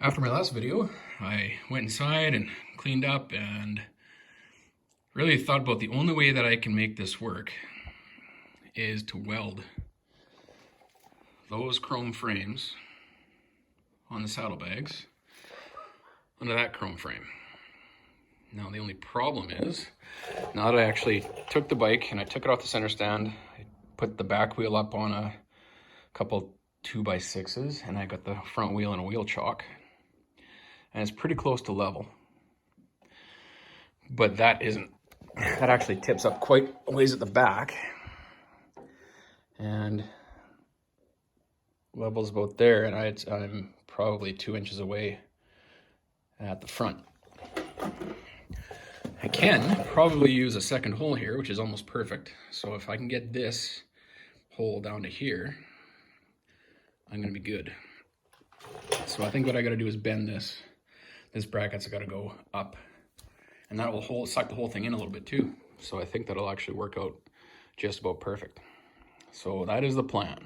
After my last video, I went inside and cleaned up and really thought about the only way that I can make this work is to weld those chrome frames on the saddlebags onto that chrome frame. Now the only problem is, now that I actually took the bike and I took it off the center stand, I put the back wheel up on a couple 2x6s and I got the front wheel in a wheel chock. And it's pretty close to level. But that actually tips up quite a ways at the back. And level's about there, and I'm probably 2 inches away at the front. I can probably use a second hole here, which is almost perfect. So if I can get this hole down to here, I'm gonna be good. So I think what I gotta do is bend this. This bracket's gotta go up. And that will suck the whole thing in a little bit too. So I think that'll actually work out just about perfect. So that is the plan.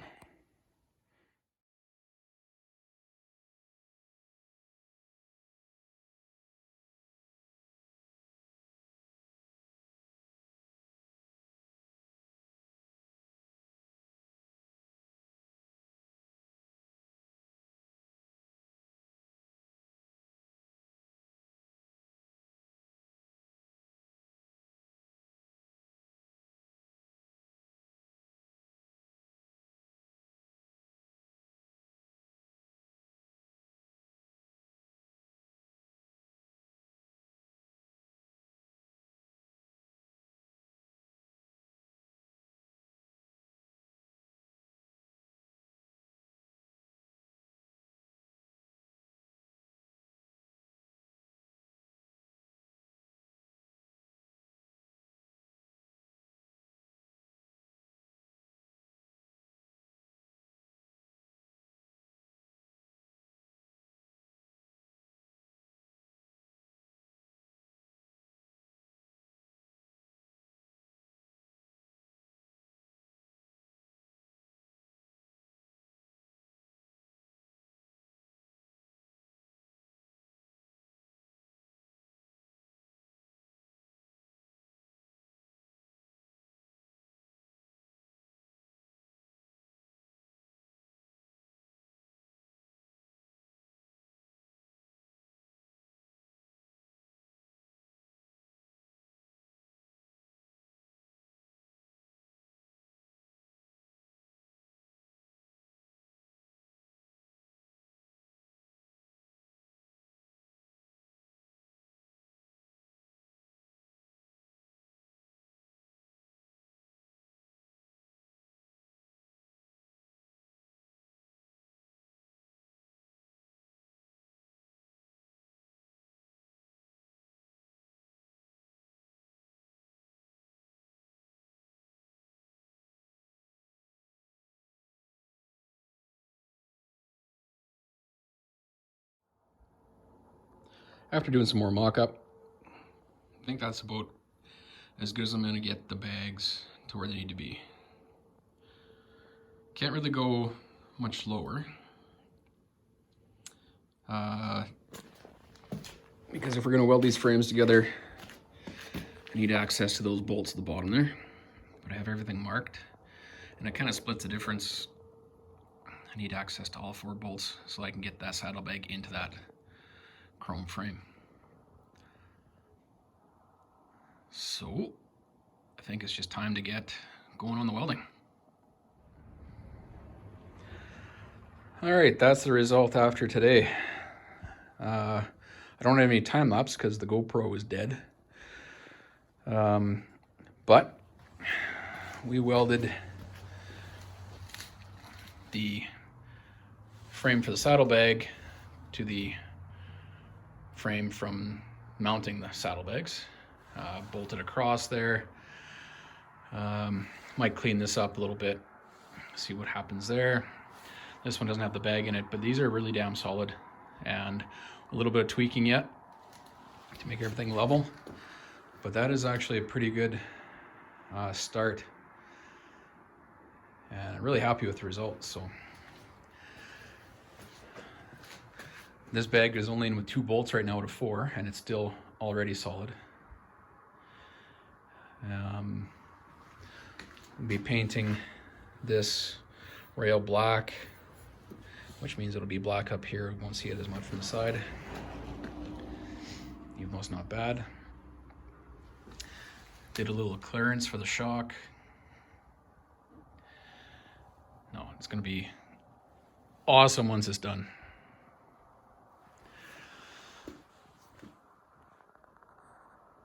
After doing some more mock-up, I think that's about as good as I'm gonna get the bags to where they need to be. Can't really go much lower. Because if we're gonna weld these frames together, I need access to those bolts at the bottom there. But I have everything marked, and it kind of splits the difference. I need access to all 4 bolts so I can get that saddlebag into that chrome frame. So I think it's just time to get going on the welding. All right, that's the result after today. I don't have any time lapse because the GoPro is dead. But we welded the frame for the saddlebag to the frame from mounting the saddlebags. Bolted across there. Might clean this up a little bit, see what happens there. This one doesn't have the bag in it, but these are really damn solid, and a little bit of tweaking yet to make everything level. But that is actually a pretty good start, and I'm really happy with the results. So This bag is only in with 2 bolts right now out of 4, and it's still already solid. I'll be painting this rail black, which means it'll be black up here. We won't see it as much from the side, even though it's not bad. Did a little clearance for the shock. No, it's gonna be awesome once it's done.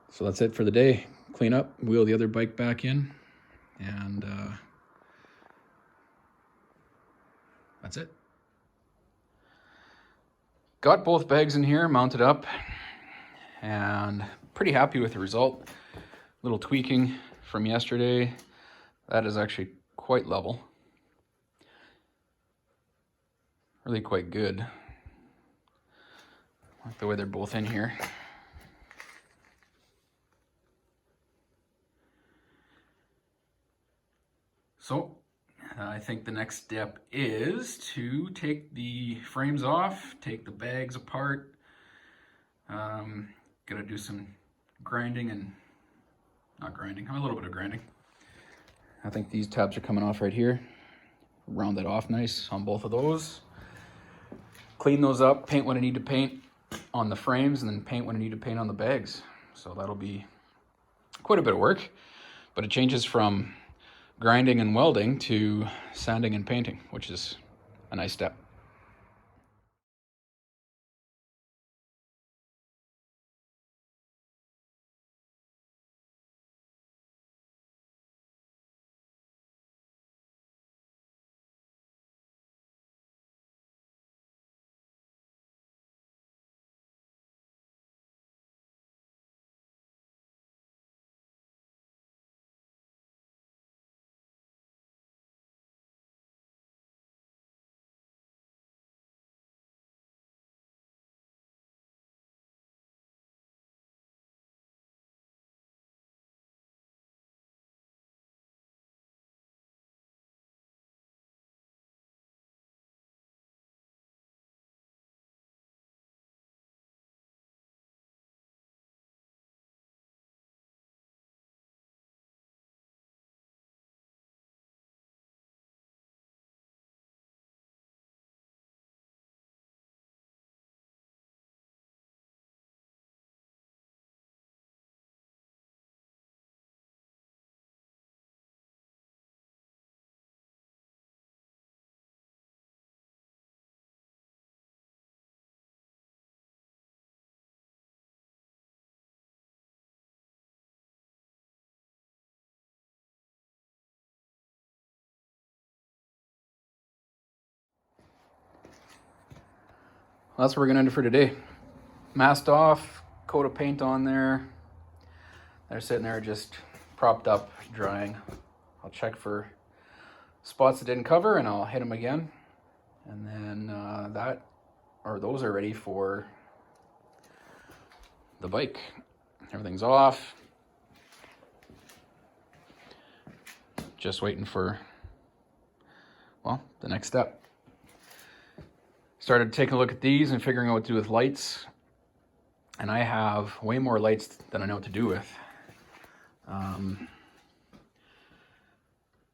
So that's it for the day. Clean up, wheel the other bike back in, and that's it. Got both bags in here mounted up, and pretty happy with the result. Little tweaking from yesterday. That is actually quite level. Really quite good. I like the way they're both in here. So I think the next step is to take the frames off, take the bags apart. Gotta do some grinding and not grinding, a little bit of grinding. I think these tabs are coming off right here. Round that off nice on both of those. Clean those up, paint what I need to paint on the frames, and then paint what I need to paint on the bags. So that'll be quite a bit of work, but it changes from grinding and welding to sanding and painting, which is a nice step. Well, that's what we're gonna do for today. Masked off, coat of paint on there. They're sitting there just propped up, drying. I'll check for spots that didn't cover and I'll hit them again. And then those are ready for the bike. Everything's off. Just waiting for, well, the next step. Started taking a look at these and figuring out what to do with lights. And I have way more lights than I know what to do with.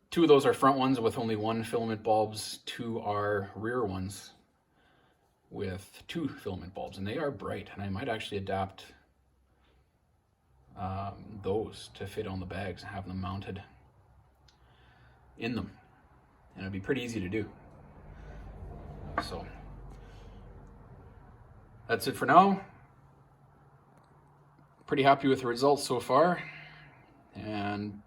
2 of those are front ones with only 1 filament bulbs. 2 are rear ones with 2 filament bulbs, and they are bright. And I might actually adapt those to fit on the bags and have them mounted in them. And it'd be pretty easy to do. So that's it for now. Pretty happy with the results so far. And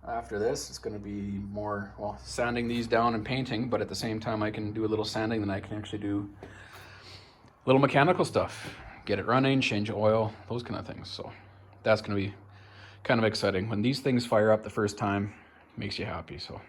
after this, it's going to be more, well, sanding these down and painting, but at the same time I can do a little sanding, then I can actually do little mechanical stuff. Get it running, change oil, those kind of things. So that's going to be kind of exciting. When these things fire up the first time, it makes you happy. So